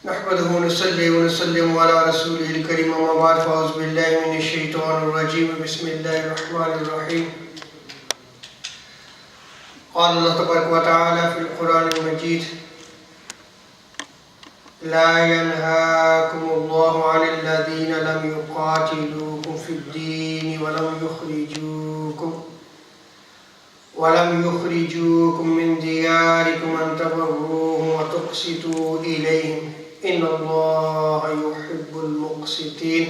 نحمده ونصلي ونسلم على رسوله الكريم اما بعد فاعوذ بالله من الشيطان الرجيم بسم الله الرحمن الرحيم قال الله تبارك وتعالى في القرآن المجيد لا ينهاكم الله عن الذين لم يقاتلوكم في الدين ولم يخرجوكم من دياركم أن تبروهم وتقسطوا إليهم إن الله يحب المقسطين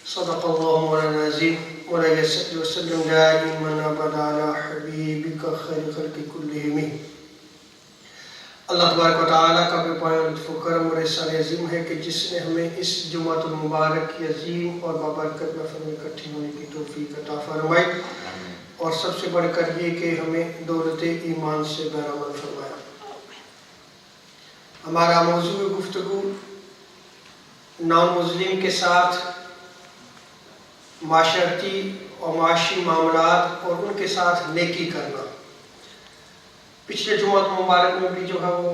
صدق الله مولانا العظيم ولا يصلي وسلم دائما أبدا على حبيبك خير خلق كلهم. اللہ تبارک و تعالیٰ کا بے پایان لطف و کرم اور احسان عظیم ہے کہ جس نے ہمیں اس جمعۃ المبارک کی عظیم اور بابرکت محفل میں اکٹھی ہونے کی توفیق عطا فرمائی، اور سب سے بڑھ کر یہ کہ ہمیں دولت ایمان سے بہرامند فرمایا. ہمارا موضوع گفتگو نان مسلم کے ساتھ معاشرتی اور معاشی معاملات اور ان کے ساتھ نیکی کرنا. پچھلے جمعہ مبارک میں بھی جو ہے وہ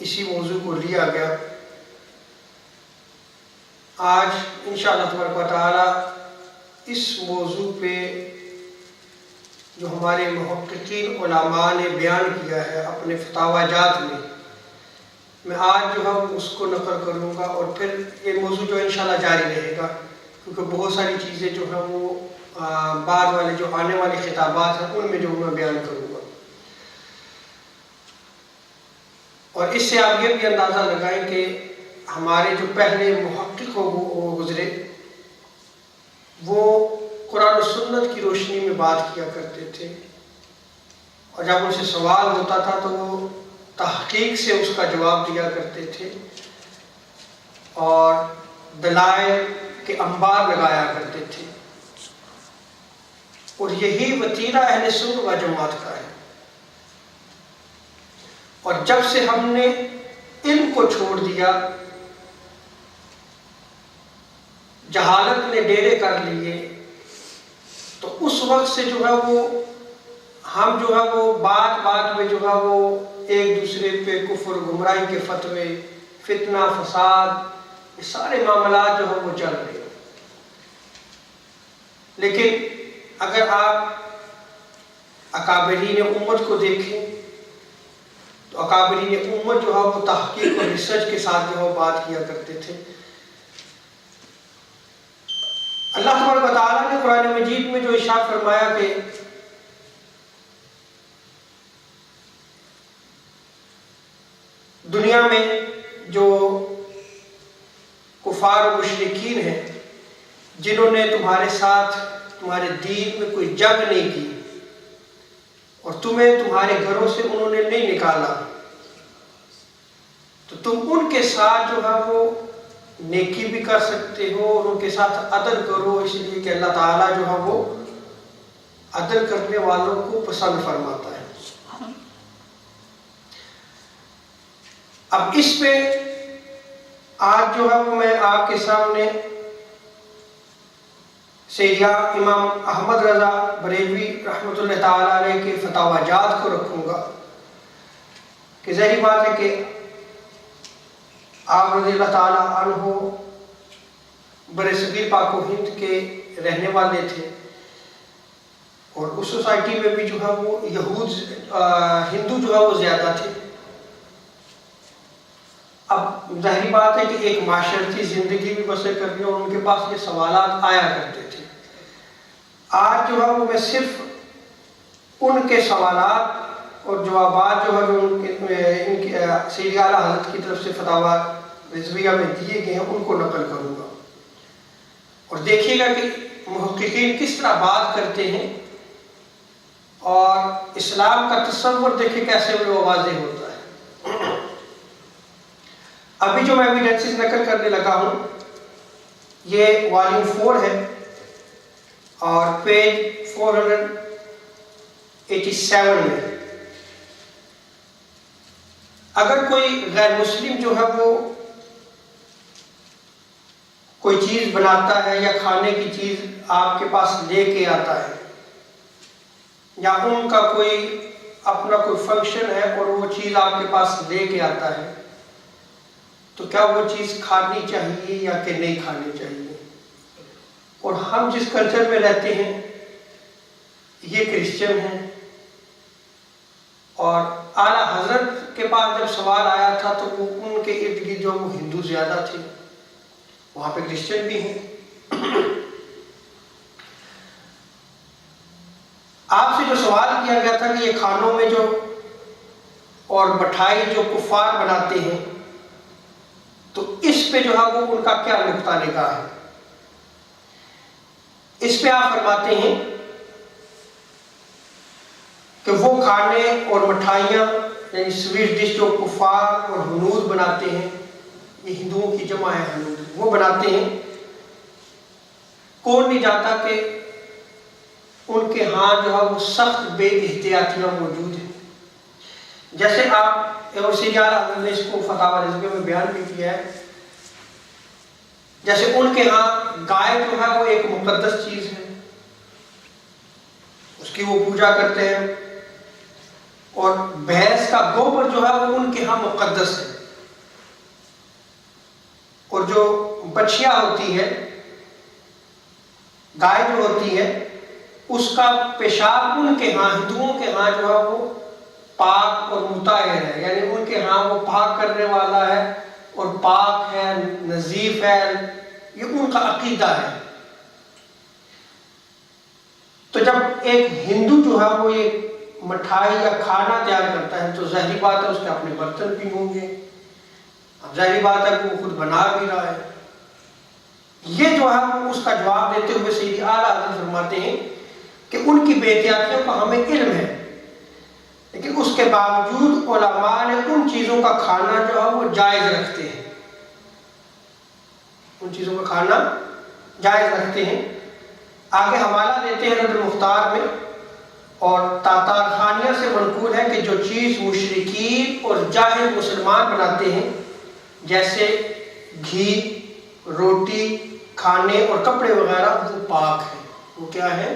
اسی موضوع کو لیا گیا. آج انشاءاللہ تبارک و تعالی اس موضوع پہ جو ہمارے محققین علماء نے بیان کیا ہے اپنے فتاوی جات میں آج جو ہے اس کو نقل کروں گا، اور پھر یہ موضوع جو انشاءاللہ جاری رہے گا، کیونکہ بہت ساری چیزیں جو ہیں وہ بعد والے جو آنے والے خطابات ہیں ان میں جو میں بیان کروں گا. اور اس سے آپ یہ بھی اندازہ لگائیں کہ ہمارے جو پہلے محقق گزرے وہ قرآن و سنت کی روشنی میں بات کیا کرتے تھے، اور جب ان سے سوال ہوتا تھا تو وہ تحقیق سے اس کا جواب دیا کرتے تھے اور دلائل کے انبار لگایا کرتے تھے. اور یہی وتیرہ اہل سنت و جماعت کا ہے. اور جب سے ہم نے علم کو چھوڑ دیا، جہالت نے ڈیرے کر لیے، تو اس وقت سے جو ہے وہ ہم جو ہے وہ بات میں جو ہے وہ ایک دوسرے پہ کفر گمراہی کے فتوے، فتنہ فساد، یہ سارے معاملات جو ہیں وہ چل رہے ہیں. لیکن اگر آپ اکابرین امت کو دیکھیں تو اکابرین امت جو ہے وہ تحقیق اور ریسرچ کے ساتھ جو ہے بات کیا کرتے تھے. اللہ تبارک و تعالیٰ نے قرآن مجید میں جو ارشاد فرمایا کہ دنیا میں جو کفار و مشرکین ہیں جنہوں نے تمہارے ساتھ تمہارے دین میں کوئی جنگ نہیں کی اور تمہیں تمہارے گھروں سے انہوں نے نہیں نکالا، تو تم ان کے ساتھ جو ہے وہ نیکی بھی کر سکتے ہو اور ان کے ساتھ عدل کرو، اس لیے کہ اللہ تعالیٰ جو ہے وہ عدل کرنے والوں کو پسند فرماتا ہے. اب اس پہ آج جو ہے وہ میں آپ کے سامنے سیدھا امام احمد رضا بریلوی رحمۃ اللہ تعالیٰ علیہ کے فتاوی جات کو رکھوں گا کہ ظاہری بات ہے کہ آپ رضی اللہ تعالیٰ عنہ برصغیر پاک و ہند کے رہنے والے تھے، اور اس سوسائٹی میں بھی جو ہے وہ ہندو جو ہے وہ زیادہ تھے. اب ظاہری بات ہے کہ ایک معاشرتی زندگی بھی بسر کرنی اور ان کے پاس یہ سوالات آیا کرتے تھے. آج جو ہے وہ میں صرف ان کے سوالات اور جوابات جو ہے جو ان کی سید اعلیٰ حضرت کی طرف سے فتاوی رضویہ میں دیے گئے ہیں ان کو نقل کروں گا، اور دیکھیے گا کہ محققین کس طرح بات کرتے ہیں اور اسلام کا تصور دیکھیں کیسے وہ واضح ہوتا ہے. ابھی جو میں ایویڈنسز نقل کرنے لگا ہوں یہ والیوم 4 ہے اور پیج 487 میں. اگر کوئی غیر مسلم جو ہے وہ کوئی چیز بناتا ہے یا کھانے کی چیز آپ کے پاس لے کے آتا ہے، یا ان کا کوئی اپنا کوئی فنکشن ہے اور وہ چیز آپ کے پاس لے کے آتا ہے، تو تو کیا وہ چیز کھانی چاہیے یا کہ نہیں کھانی چاہیے؟ اور ہم جس کلچر میں رہتے ہیں یہ کرسچن ہیں، اور اعلیٰ حضرت کے پاس جب سوال آیا تھا تو وہ ان کے ارد گرد جو وہ ہندو زیادہ تھے، وہاں پہ کرسچن بھی ہیں۔ آپ سے جو سوال کیا گیا تھا کہ یہ کھانوں میں جو اور مٹھائی جو کفار بناتے ہیں، تو اس پہ جو ہے وہ ان کا کیا نقطہ نگاہ ہے؟ اس پہ آپ فرماتے ہیں کہ وہ کھانے اور مٹھائیاں یعنی سویٹ ڈش جو کفار اور ہنود بناتے ہیں، یہ ہندوؤں کی جمع ہے ہنود، وہ بناتے ہیں، کون نہیں جاتا کہ ان کے ہاں جو ہے وہ سخت بے احتیاطیاں موجود ہیں۔ جیسے آپ اور سیدھا حضرت نے اس کو فتاوی رضویہ میں بیان بھی کیا ہے، جیسے ان کے ہاں گائے جو ہے وہ ایک مقدس چیز ہے، اس کی وہ پوجا کرتے ہیں، اور بھینس کا گوبر جو ہے وہ ان کے ہاں مقدس ہے، اور جو بچھیا ہوتی ہے، گائے جو ہوتی ہے، اس کا پیشاب ان کے ہاں ہندوؤں کے ہاں جو ہے وہ پاک اور مطہر ہے، یعنی ان کے ہاں وہ پاک کرنے والا ہے اور پاک ہے، نظیف ہے، یہ ان کا عقیدہ ہے۔ تو جب ایک ہندو جو ہے وہ یہ مٹھائی یا کھانا تیار کرتا ہے تو ظاہری بات ہے اس کے اپنے برتن بھی ہوں گے، اب ظاہری بات ہے کہ وہ خود بنا بھی رہا ہے۔ یہ جو ہے وہ اس کا جواب دیتے ہوئے سیدی اعلیٰ حضرت فرماتے ہیں کہ ان کی بے احتیاطیوں کا ہمیں علم ہے، لیکن اس کے باوجود علماء نے ان چیزوں کا کھانا جو ہے وہ جائز رکھتے ہیں، ان چیزوں کا کھانا جائز رکھتے ہیں۔ آگے حوالہ دیتے ہیں رد المختار میں، اور تاتار خانیہ سے منقول ہے کہ جو چیز مشرکین اور جاہل مسلمان بناتے ہیں، جیسے گھی، روٹی، کھانے اور کپڑے وغیرہ، وہ پاک ہیں، وہ کیا ہے؟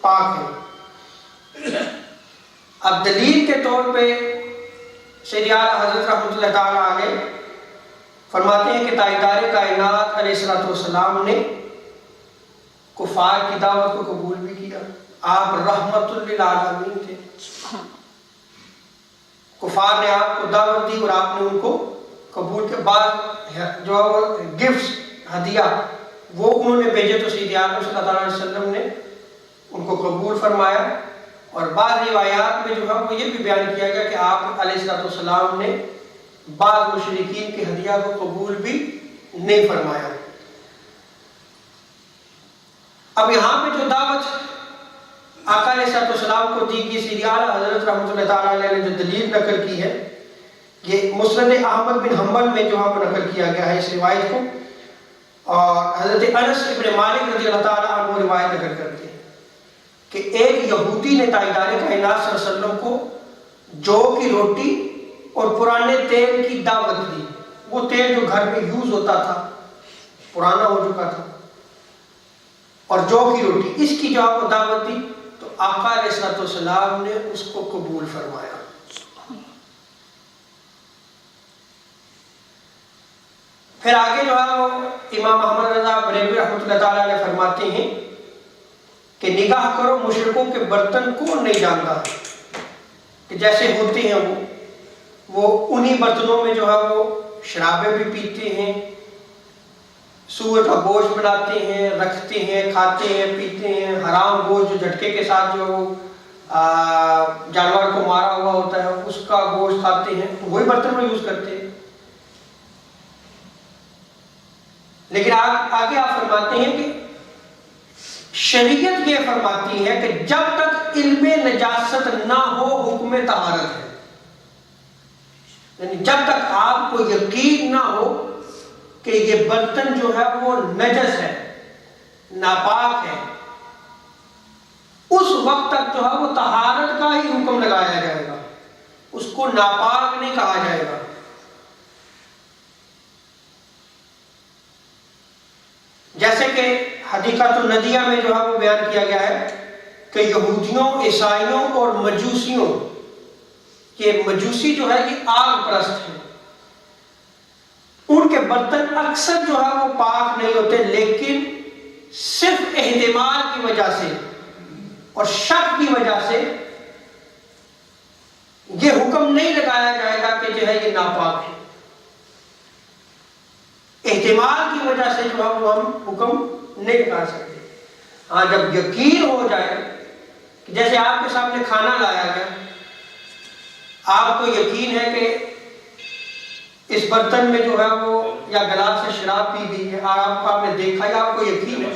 پاک ہے۔ اب دلیل کے طور پہ سیدی اعلیٰ حضرت رحمۃ اللہ تعالیٰ علیہ فرماتے ہیں کہ تاجدار کائنات علیہ السلام نے کفار کی دعوت کو قبول بھی کیا، آپ رحمت للعالمین تھے، کفار نے آپ کو دعوت دی اور آپ نے ان کو قبول کے بعد جو گفٹس ہدیہ وہ انہوں نے بھیجے، تو سیدی اعلیٰ صلی اللہ علیہ وسلم نے ان کو قبول فرمایا۔ اور بعض روایات میں جو ہے وہ یہ بھی بیان کیا گیا کہ آپ علیہ السلام نے بعض مشرکین کے ہدیہ کو قبول بھی نہیں فرمایا۔ اب یہاں پہ جو دعوت آقا علیہ السلام کو دی گئی، سیدی اعلیٰ حضرت رحمۃ اللہ تعالیٰ علیہ نے جو دلیل نقل کی ہے، یہ مسند احمد بن حنبل میں جو ہے وہ نقل کیا گیا ہے اس روایت کو، اور حضرت انس ابن مالک رضی اللہ تعالیٰ عنہ روایت نقل کرتے ہیں کہ ایک یہودی نے تاجدار کائنات صلی اللہ علیہ وسلم کو جو کی روٹی اور پرانے تیل کی دعوت دی، وہ تیل جو گھر میں یوز ہوتا تھا پرانا ہو چکا تھا، اور جو کی روٹی، اس کی جو آپ کو دعوت دی، تو آقا علیہ السلام نے اس کو قبول فرمایا۔ پھر آگے جو ہے وہ امام احمد رضا بریلوی رحمۃ اللہ تعالیٰ علیہ فرماتے ہیں کہ نگاہ کرو مشرکوں کے برتن کون نہیں جانتا، کہ جیسے ہوتے ہیں وہ انہی برتنوں میں جو ہے وہ شرابیں بھی پیتے ہیں، سور کا گوشت بناتے ہیں، رکھتے ہیں، کھاتے ہیں، پیتے ہیں، حرام گوشت جو جھٹکے کے ساتھ جو وہ جانور کو مارا ہوا ہوتا ہے اس کا گوشت کھاتے ہیں، وہی برتن میں یوز کرتے ہیں۔ لیکن آگے آپ فرماتے ہیں کہ شریعت یہ فرماتی ہے کہ جب تک علم نجاست نہ ہو حکم طہارت ہے، یعنی جب تک آپ کو یقین نہ ہو کہ یہ برتن جو ہے وہ نجس ہے، ناپاک ہے، اس وقت تک جو ہے وہ طہارت کا ہی حکم لگایا جائے گا، اس کو ناپاک نہیں کہا جائے گا۔ جیسے کہ حدیقۃ الندیہ میں جو ہے وہ بیان کیا گیا ہے کہ یہودیوں، عیسائیوں اور مجوسیوں، کہ مجوسی جو ہے یہ آگ پرست ہیں، برتن اکثر جو ہے وہ پاک نہیں ہوتے، لیکن صرف احتمال کی وجہ سے اور شک کی وجہ سے یہ حکم نہیں لگایا جائے گا کہ جو ہے یہ ناپاک ہے۔ احتمال کی وجہ سے جو ہے وہ ہم حکم نہیں لگا سکتے۔ ہاں جب یقین ہو جائے، جیسے آپ کے سامنے کھانا لایا گیا، آپ کو یقین ہے کہ اس برتن میں جو ہے وہ یا گلاس سے شراب پی گئی ہے، آپ نے دیکھا یا آپ کو یقین ہے،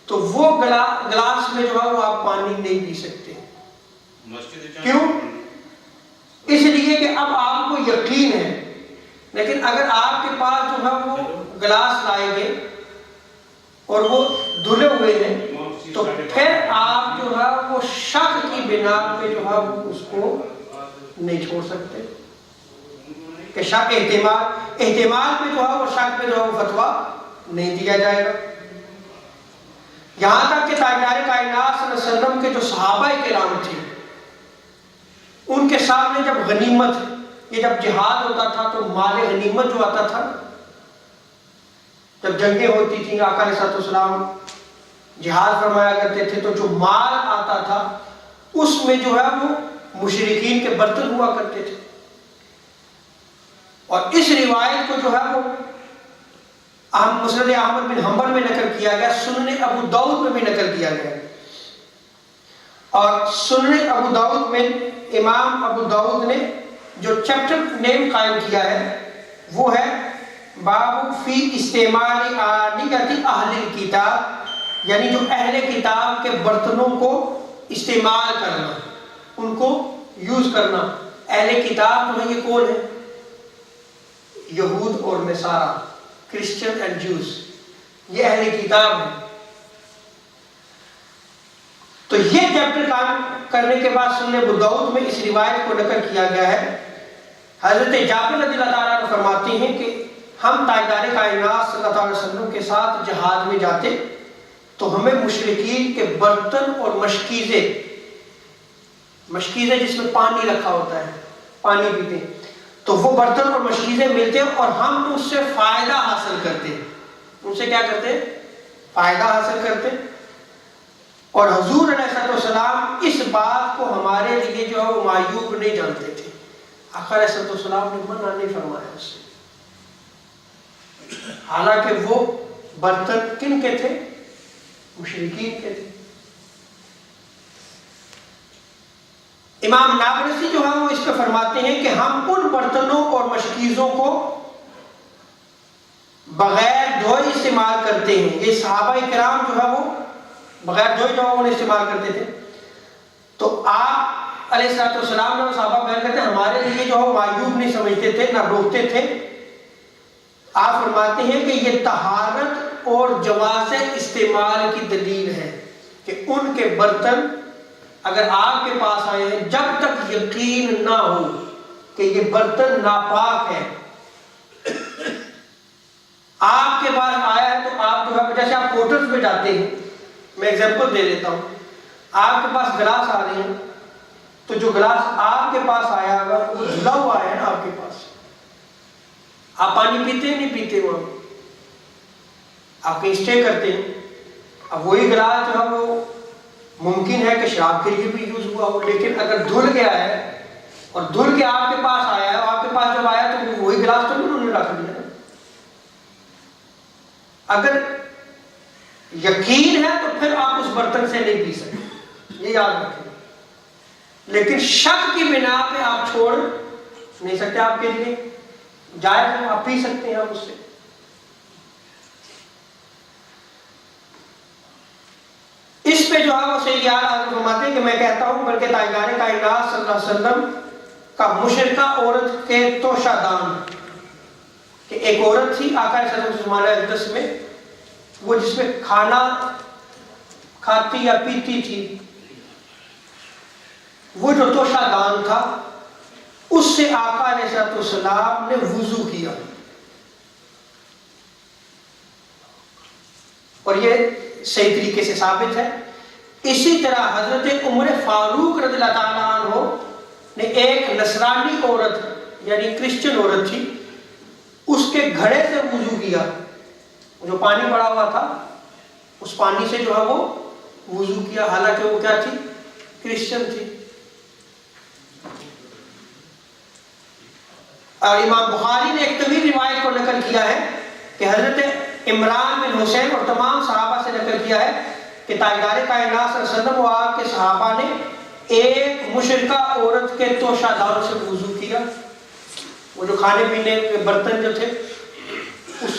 تو وہ گلاس میں جو ہے وہ آپ پانی نہیں پی سکتے۔ کیوں؟ اس لیے کہ اب آپ کو یقین ہے۔ لیکن اگر آپ کے پاس جو ہے وہ گلاس لائے گئے اور وہ دھلے ہوئے ہیں، تو پھر آپ جو ہے وہ شک کی بنا پہ جو ہے وہ اس کو نہیں چھوڑ سکتے کہ شک احتمال پہ جو ہے وہ شک پہ جو ہے وہ فتویٰ نہیں دیا جائے گا۔ یہاں تک کہ تاجدار کائنات صلی اللہ علیہ وسلم کے جو صحابہ کرام تھے، ان کے سامنے جب غنیمت، یہ جب جہاد ہوتا تھا تو مال غنیمت جو آتا تھا، جب جنگیں ہوتی تھیں، آقا علیہ السلام جہاد فرمایا کرتے تھے، تو جو مال آتا تھا اس میں جو ہے وہ مشرکین کے برتن ہوا کرتے تھے۔ اور اس روایت کو جو ہے وہ مسند احمد بن حنبل میں نقل کیا گیا، سنن ابو داؤد میں بھی نقل کیا گیا۔ اور سنن ابو داؤد میں امام ابو داؤد نے جو چیپٹر نیم قائم کیا ہے وہ ہے باب فی استعمال آنیۃ اہل الکتاب، یعنی جو اہل کتاب کے برتنوں کو استعمال کرنا، ان کو یوز کرنا۔ اہل کتاب جو ہے یہ کون ہے؟ یہود اور نصارہ، کرسچن اینڈ جوز، یہ اہل کتاب ہے۔ تو یہ چیپٹر کام کرنے کے بعد سنن ابو داؤد میں اس روایت کو نقل کیا گیا ہے۔ حضرت جابر رضی اللہ تعالیٰ عنہ فرماتے ہیں کہ ہم تاجدار کائنات صلی اللہ علیہ وسلم کے ساتھ جہاد میں جاتے تو ہمیں مشرکین کے برتن اور مشکیزیں جس میں پانی رکھا ہوتا ہے، پانی پیتے ہیں، تو وہ برتن اور مشکیزیں ملتے ہیں اور ہم ان سے فائدہ حاصل کرتے ہیں۔ ان سے کیا کرتے ہیں؟ فائدہ حاصل کرتے ہیں۔ اور حضور علیہ السلام اس بات کو ہمارے لیے جو ہے وہ معیوب نہیں جانتے تھے۔ آقا علیہ السلام نے منع نہیں فرمایا اس سے، حالانکہ وہ برتن کن کے تھے؟ مشرکین کے تھے۔ امام نابلسی جو ہے وہ اس پہ فرماتے ہیں کہ ہم ان برتنوں اور مشکیزوں کو بغیر دھوئے استعمال کرتے ہیں۔ یہ صحابہ کرام جو ہے وہ بغیر دھوئے جو ہے انہیں استعمال کرتے تھے۔ تو آپ علیہ السلام نے صحابہ بیان کرتے ہیں ہمارے لیے جو ہے معیوب نہیں سمجھتے تھے، نہ روکتے تھے۔ آپ فرماتے ہیں کہ یہ طہارت اور جواز استعمال کی دلیل ہے کہ ان کے برتن اگر آپ کے پاس آئے ہیں، جب تک یقین نہ ہو کہ یہ برتن ناپاک ہے، آپ کے پاس آیا ہے تو آپ جو ہے جیسے آپ ہوٹلز میں جاتے ہیں، میں ایگزامپل دے دیتا ہوں، آپ کے پاس گلاس آ رہے ہیں تو جو گلاس آپ کے پاس آیا ہوگا وہ دھلا ہوا ہے نا آپ کے پاس، آپ پانی پیتے ہیں نہیں پیتے وہاں، آپ کہیں اسٹے کرتے ہیں، اب وہی گلاس جو ہے وہ ممکن ہے کہ شراب کے لیے بھی یوز ہوا ہو، لیکن اگر دھل گیا ہے اور دھل کے آپ کے پاس آیا ہے، آپ کے پاس جب آیا تو وہی گلاس تو انہوں نے رکھ دیا۔ اگر یقین ہے تو پھر آپ اس برتن سے نہیں پی سکتے، یہ یاد رکھیں، لیکن شک کی بنا پہ آپ چھوڑ نہیں سکتے، آپ کے لیے جائز ہے، آپ پی سکتے ہیں آپ اس سے۔ اس پہ جو ہے وہ سید اعلیٰ حضرت فرماتے ہیں کہ میں کہتا ہوں بلکہ تاجدار کائنات صلی اللہ علیہ وسلم کا مشرکہ عورت کے توشہ دان، کہ ایک عورت تھی آقا صلی اللہ علیہ وسلم زمانہ اقدس میں، وہ جس میں کھانا کھاتی یا پیتی تھی، وہ جو توشہ دان تھا اس سے آقا علیہ السلام نے وضو کیا، اور یہ صحیح طریقے سے ثابت ہے۔ اسی طرح حضرت عمر فاروق رضی اللہ تعالیٰ عنہ نے ایک نصرانی عورت یعنی کرسچن عورت تھی، اس کے کے گھڑے سے وضو کیا، جو پانی پڑا ہوا تھا اس پانی سے جو ہے وہ وضو کیا، حالانکہ وہ کیا تھی؟ کرسچن تھی۔ اور امام بخاری نے ایک طویل روایت کو نقل کیا ہے کہ حضرت عمران بن حسین اور تمام صحابہ سے نقل کیا ہے کہ تاجدار کائنات صلی اللہ علیہ وسلم و آپ کے صحابہ نے ایک مشرکہ عورت کے توشہ دار سے وضو کیا، وہ جو کھانے پینے کے برتن جو تھے اس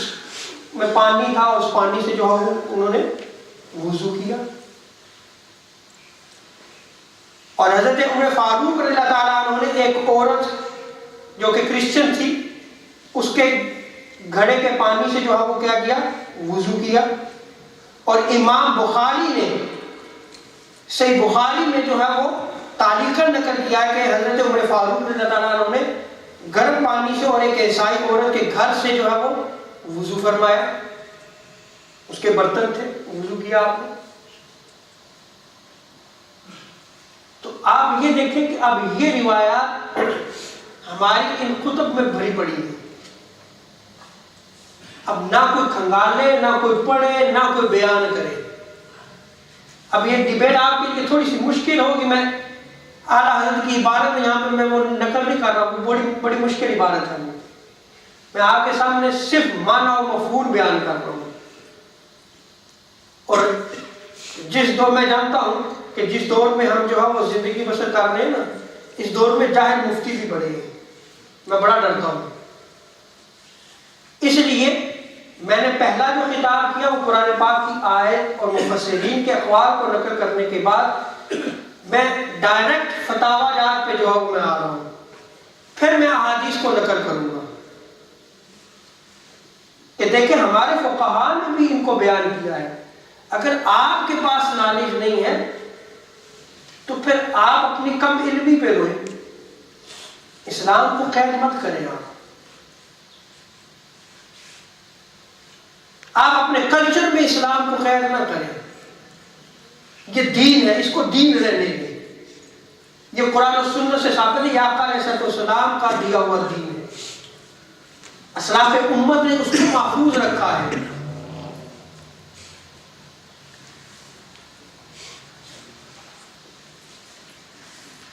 میں پانی تھا، اس پانی سے جو ہے انہوں نے وضو کیا۔ اور حضرت عمر فاروق رضی اللہ تعالیٰ عنہ نے ایک عورت جو کہ کرسچن تھی اس کے گھڑے کے پانی سے جو ہے وہ کیا کیا؟ وضو کیا۔ اور امام بخاری نے صحیح بخاری میں جو ہے وہ تعلیقاً نقل کیا ہے کہ حضرت عمر فاروق رضی اللہ تعالیٰ عنہ نے گرم پانی سے اور ایک عیسائی عورت کے گھر سے جو ہے وہ وضو فرمایا، اس کے برتن تھے، وضو کیا آپ نے۔ تو آپ یہ دیکھیں کہ اب یہ روایات ہماری ان کتب میں بھری پڑی ہے، اب نہ کوئی کھنگالے، نہ کوئی پڑھے، نہ کوئی بیان کرے۔ اب یہ ڈیبیٹ آپ کے لیے تھوڑی سی مشکل ہوگی، میں اعلیٰ حضرت کی عبارت یہاں پہ میں وہ نقل نہیں کر رہا ہوں، بڑی مشکل عبارت ہے، میں آپ کے سامنے صرف معنی و مفہوم بیان کر رہا ہوں۔ اور جس دور میں جانتا ہوں کہ جس دور میں ہم جو ہے وہ زندگی بسر کر رہے ہیں نا، اس دور میں جاہل مفتی بھی بڑے ہیں، میں بڑا ڈرتا ہوں۔ اس لیے میں نے پہلا جو خطاب کیا وہ قرآن پاک کی آیت اور مفسرین کے اقوال کو نقل کرنے کے بعد میں ڈائریکٹ فتاوی جات پہ جو ہے وہ میں آ رہا ہوں، پھر میں احادیث کو نقل کروں گا کہ دیکھیں ہمارے فقہاء نے بھی ان کو بیان کیا ہے۔ اگر آپ کے پاس نالج نہیں ہے تو پھر آپ اپنی کم علمی پہ روئیں، اسلام کو قید مت کریں، آپ اپنے کلچر میں اسلام کو قید نہ کریں، یہ دین ہے، اس کو دین رہنے دیں، یہ قرآن و سنت سے ثابت ہے، یہ آقا علیہ السلام کا دیا ہوا دین ہے، اسلاف امت نے اس کو محفوظ رکھا ہے۔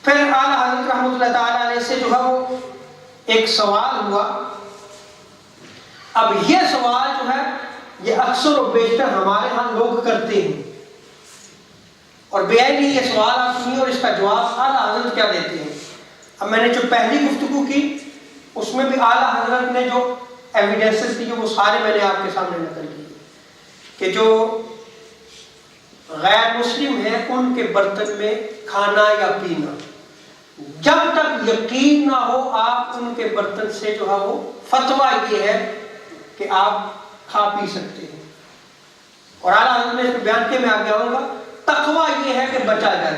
پھر اعلیٰ حضرت رحمۃ اللہ تعالیٰ علیہ سے جو ہے وہ ایک سوال ہوا۔ اب یہ سوال جو ہے یہ اکثر و بیشتر ہمارے ہاں لوگ کرتے ہیں، اور بے عینی یہ سوال آپ سنیے اور اس کا جواب اعلیٰ حضرت کیا دیتے ہیں۔ اب میں نے جو پہلی گفتگو کی اس میں بھی اعلیٰ حضرت نے جو ایویڈنسز دی وہ سارے میں نے آپ کے سامنے نقل کی کہ جو غیر مسلم ہیں ان کے برتن میں کھانا یا پینا، جب تک یقین نہ ہو آپ ان کے برتن سے جو ہے وہ فتویٰ یہ ہے کہ آپ کھا پی سکتے ہیں۔ اور اعلیٰ حضرت نے اس کو بیان کے میں آگے آؤں گا، تقویٰ یہ ہے کہ بچا جائے،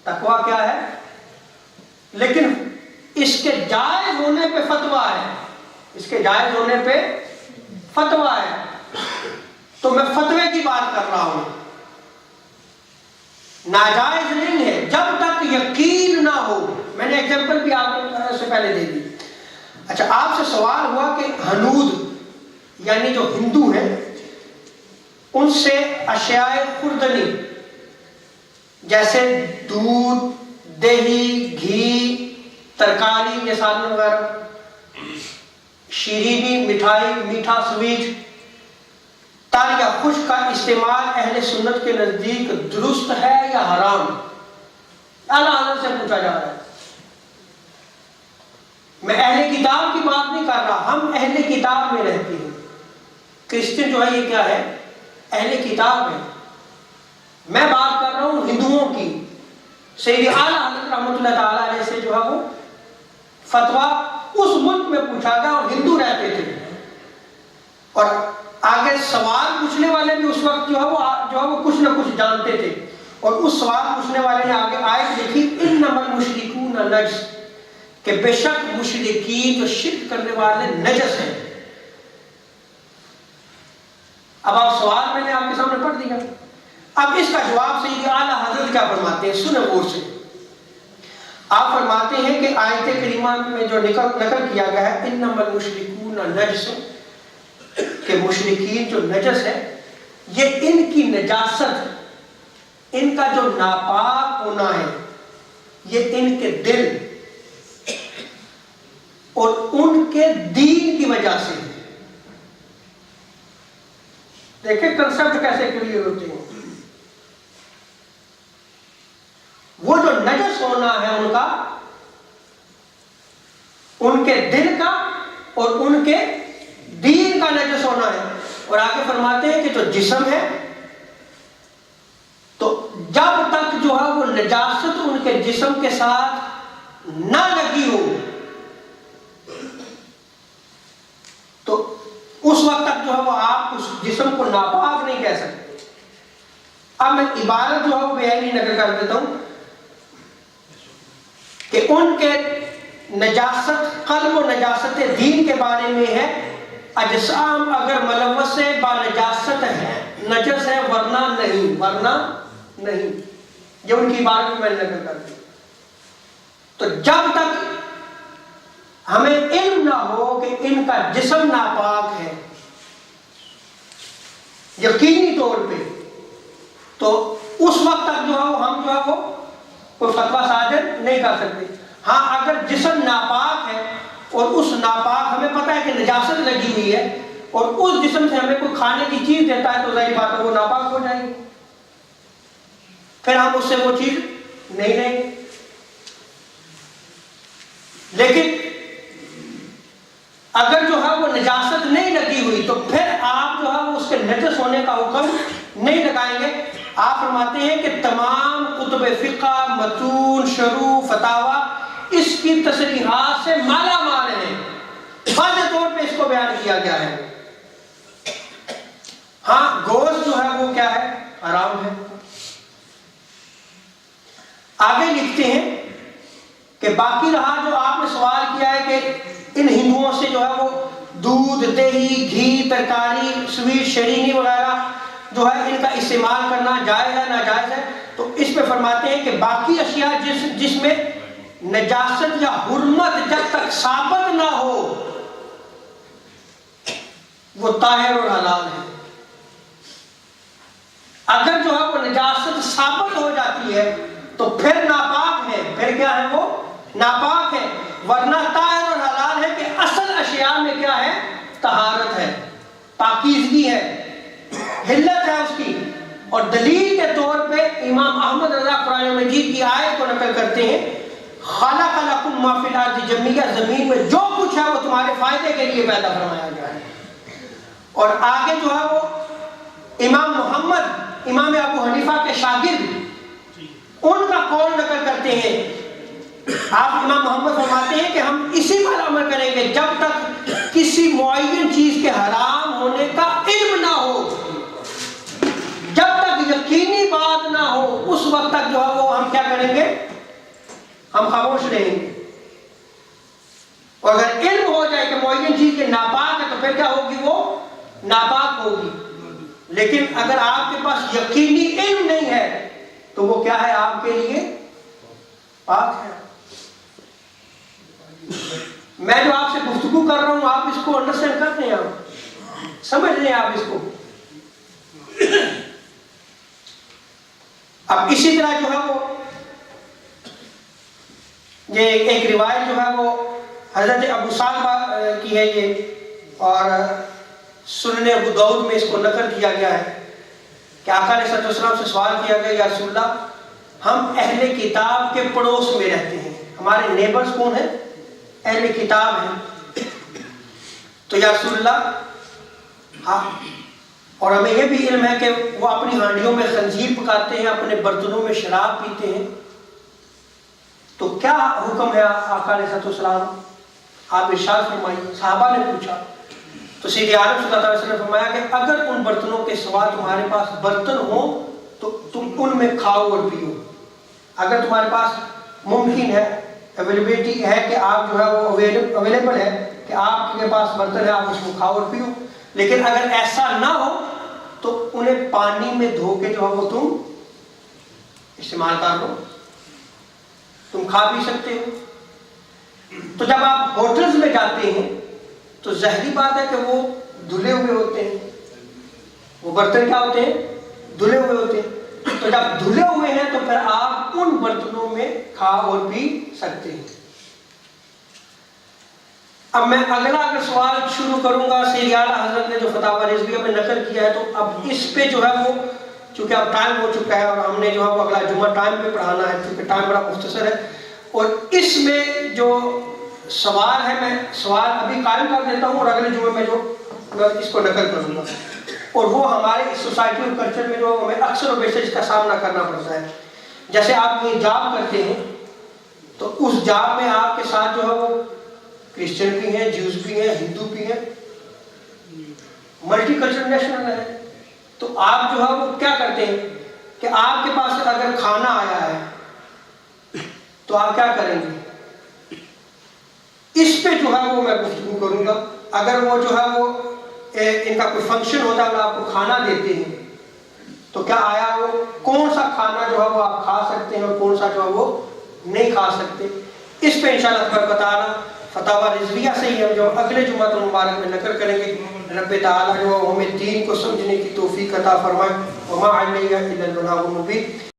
تقویٰ کیا ہے؟ لیکن اس کے جائز ہونے پہ فتویٰ ہے، اس کے جائز ہونے پہ فتویٰ ہے، تو میں فتوے کی بات کر رہا ہوں، ناجائز نہیں ہے جب تک یقین نہ ہو۔ میں نے ایگزامپل بھی آپ کو سے پہلے دے دی۔ اچھا، آپ سے سوال ہوا کہ ہنود یعنی جو ہندو ہیں ان سے اشیاء خوردنی جیسے دودھ، دہی، گھی، ترکاری کے ساتھ وغیرہ، شیرینی، مٹھائی، میٹھا، سویٹ، تر یا خشک کا استعمال اہل سنت کے نزدیک درست ہے یا حرام؟ اعلیٰ حضرت سے پوچھا جا رہا ہے۔ میں اہل کتاب کی بات نہیں کر رہا، ہم اہل کتاب میں رہتے ہیں، کرسچن جو ہے یہ کیا ہے؟ اہل کتاب ہے۔ میں بات کر رہا ہوں ہندوؤں کی۔ سید اعلیٰ حضرت رحمۃ اللہ تعالیٰ علیہ سے جو ہے وہ فتویٰ اس ملک میں پوچھا گیا اور ہندو رہتے تھے، اور آگے سوال پوچھنے والے بھی اس وقت جو ہے وہ کچھ نہ کچھ جانتے تھے، اور اس سوال پوچھنے والے نے آگے آیت لکھی انما المشرکون نجس، کہ بے شک مشرکین جو شرک کرنے والے نجس ہیں۔ اب آپ سوال میں نے آپ کے سامنے پڑھ دیا، اب اس کا جواب سید اعلیٰ حضرت کیا فرماتے ہیں، سنیں غور سے۔ آپ فرماتے ہیں کہ آیت کریمہ میں جو نقل کیا گیا ہے انما المشرکون نجس، کہ مشرکین جو نجس ہے یہ ان کی نجاست، ان کا جو ناپاک ہونا ہے یہ ان کے دل اور ان کے دین کی وجہ سے ہے۔ دیکھیں کنسپٹ کیسے کلیئر ہوتے ہیں۔ وہ جو نجس ہونا ہے ان کا، ان کے دل کا اور ان کے دین کا نجس ہونا ہے۔ اور آگے فرماتے ہیں کہ جو جسم ہے، تو جب تک جو ہے وہ نجاست ان کے جسم کے ساتھ نہ لگی ہو تو اس وقت تک جو ہے وہ آپ اس جسم کو ناپاک نہیں کہہ سکتے۔ اب میں عبارت جو ہے وہ بیانی نقل کر دیتا ہوں کہ ان کے نجاست قلب و نجاست دین کے بارے میں ہے، اجسام اگر ملوث با نجاست ہے، نجس ہے، ورنہ نہیں۔ یہ ان کی عبارت میں نقل کر دی۔ تو جب تک ہمیں علم نہ ہو کہ ان کا جسم ناپاک ہے یقینی طور پہ، تو اس وقت تک جو ہے وہ ہم جو ہے وہ کوئی فتویٰ صادر نہیں کر سکتے۔ ہاں اگر جسم ناپاک ہے اور اس ناپاک ہمیں پتہ ہے کہ نجاست لگی ہوئی ہے اور اس جسم سے ہمیں کوئی کھانے کی چیز دیتا ہے تو ظاہر بات ہے وہ ناپاک ہو جائے گی، پھر ہم اس سے وہ چیز نہیں لیں گے۔ لیکن اگر جو ہے وہ نجاست نہیں لگی ہوئی تو پھر آپ جو ہے وہ اس کے نجس ہونے کا حکم نہیں لگائیں گے۔ آپ فرماتے ہیں کہ تمام کتب فقہ، متون، شروح، فتاوی اس کی تصریحات سے مالا مال ہیں، واضح طور پہ اس کو بیان کیا گیا ہے۔ ہاں گوشت جو ہے وہ کیا ہے؟ حرام ہے۔ آگے لکھتے ہیں کہ باقی رہا جو آپ نے سوال کیا ہے کہ ان ہندوؤں سے جو ہے وہ دودھ، دہی، گھی، ترکاری، سویٹ، شرینی وغیرہ جو ہے ان کا استعمال کرنا جائز ہے ناجائز ہے، تو اس پہ فرماتے ہیں کہ باقی اشیاء جس میں نجاست یا حرمت جب تک ثابت نہ ہو وہ طاہر اور حلال ہے۔ اگر جو ہے وہ نجاست ثابت ہو جاتی ہے تو پھر ناپاک ہے، پھر کیا ہے وہ ناپاک ہے، ورنہ طاہر اور حلال ہے کہ اصل اشیاء میں کیا ہے؟ طہارت ہے، پاکیزگی ہے، حلت ہے اس کی۔ اور دلیل کے طور پہ امام احمد رضا قرآن مجید کی آیت کو نقل کرتے ہیں، خلق لکم ما فی الارض جمیعا، زمین میں جو کچھ ہے وہ تمہارے فائدے کے لیے پیدا فرمایا گیا ہے۔ اور آگے جو ہے وہ امام محمد، امام ابو حنیفہ کے شاگرد، ان کا قول نقل کرتے ہیں۔ آپ امام محمد فرماتے ہیں کہ ہم اسی پر عمل کریں گے جب تک کسی معین چیز کے حرام ہونے کا علم نہ ہو، جب تک یقینی بات نہ ہو اس وقت تک جو ہے وہ ہم کیا کریں گے؟ ہم خاموش رہیں گے۔ اور اگر علم ہو جائے کہ معین چیز کے ناپاک ہے تو پھر کیا ہوگی؟ وہ ناپاک ہوگی۔ لیکن اگر آپ کے پاس یقینی علم نہیں ہے تو وہ کیا ہے؟ آپ کے لیے پاک ہے۔ میں جو آپ سے گفتگو کر رہا ہوں آپ اس کو انڈرسٹینڈ کرتے ہیں، آپ سمجھ رہے ہیں آپ اس کو؟ اب اسی طرح جو ہے وہ یہ ایک روایت جو ہے وہ حضرت ابو سالمہ کی ہے یہ، اور سنن ابو داؤد میں اس کو نقل کیا گیا ہے کہ آقا علیہ السلام سے سوال کیا گیا، یا رسول اللہ ہم اہل کتاب کے پڑوس میں رہتے ہیں، ہمارے نیبرز کون ہیں؟ اہل کتاب ہیں۔ تو یا رسول اللہ ہاں، اور ہمیں یہ بھی علم ہے کہ وہ اپنی ہانڈیوں میں خنزیر پکاتے ہیں، اپنے برتنوں میں شراب پیتے ہیں، تو کیا حکم ہے آقا علیہ السلام؟ آپ ارشاد فرمائیے۔ صحابہ نے پوچھا تو سید عالم صلی اللہ علیہ وسلم نے فرمایا کہ اگر ان برتنوں کے سوا تمہارے پاس برتن ہوں تو تم ان میں کھاؤ اور پیو۔ اگر تمہارے پاس ممکن ہے، اویلیبلٹی ہے کہ آپ جو ہے وہ اویلیبل ہے کہ آپ کے پاس برتن ہے، آپ اس کو کھاؤ اور پیو، لیکن اگر ایسا نہ ہو تو انہیں پانی میں دھو کے جو ہے وہ تم استعمال کر لو، تم کھا پی سکتے ہو۔ تو جب آپ ہوٹلز میں جاتے ہیں تو ظاہری بات ہے کہ وہ دھلے ہوئے ہوتے ہیں، وہ برتن کیا ہوتے ہیں؟ دھلے ہوئے ہوتے ہیں۔ تو جب دھلے ہوئے ہیں تو پھر آپ ان برتنوں میں کھا اور پی سکتے ہیں۔ اب میں اگلا سوال شروع کروں گا، سید اعلیٰ حضرت نے جو فتاوی رضویہ میں نقل کیا ہے، تو اب اس پہ جو ہے وہ چونکہ اب ٹائم ہو چکا ہے اور ہم نے جو ہے وہ اگلا جمعہ ٹائم پہ پڑھانا ہے، کیونکہ ٹائم بڑا مختصر ہے، اور اس میں جو سوال ہے میں سوال ابھی قائم کر دیتا ہوں اور اگلے جمعے میں جو میں اس کو نقل کروں گا، اور وہ ہمارے اس سوسائٹی اور کلچر میں جو ہمیں اکثر و بیشتر اس کا سامنا کرنا پڑتا ہے۔ جیسے آپ یہ جاب کرتے ہیں تو اس جاب میں آپ کے ساتھ جو ہے وہ کرسچن بھی ہیں، جیوز بھی ہیں، ہندو بھی ہیں، ملٹی کلچرل نیشنل ہے۔ تو آپ جو ہے وہ کیا کرتے ہیں کہ آپ کے پاس اگر کھانا آیا ہے تو آپ کیا کریں گے؟ اس پہ جو ہے وہ میں گفتگو کروں گا۔ اگر وہ جو ہے وہ ان کا کوئی فنکشن ہوتا ہے، آپ کو کھانا دیتے ہیں، تو کیا آیا وہ کون سا کھانا جو ہے وہ آپ کھا سکتے ہیں اور کون سا جو ہے وہ نہیں کھا سکتے؟ اس پہ انشاءاللہ تبارک و تعالی فتاوی رضویہ سے ہی ہم جو اگلے جمعہ المبارک میں نقل کریں گے۔ رب تعالی جو ہمیں دین کو سمجھنے کی توفیق عطا فرمائے۔ وما علینا الا البلاغ المبین۔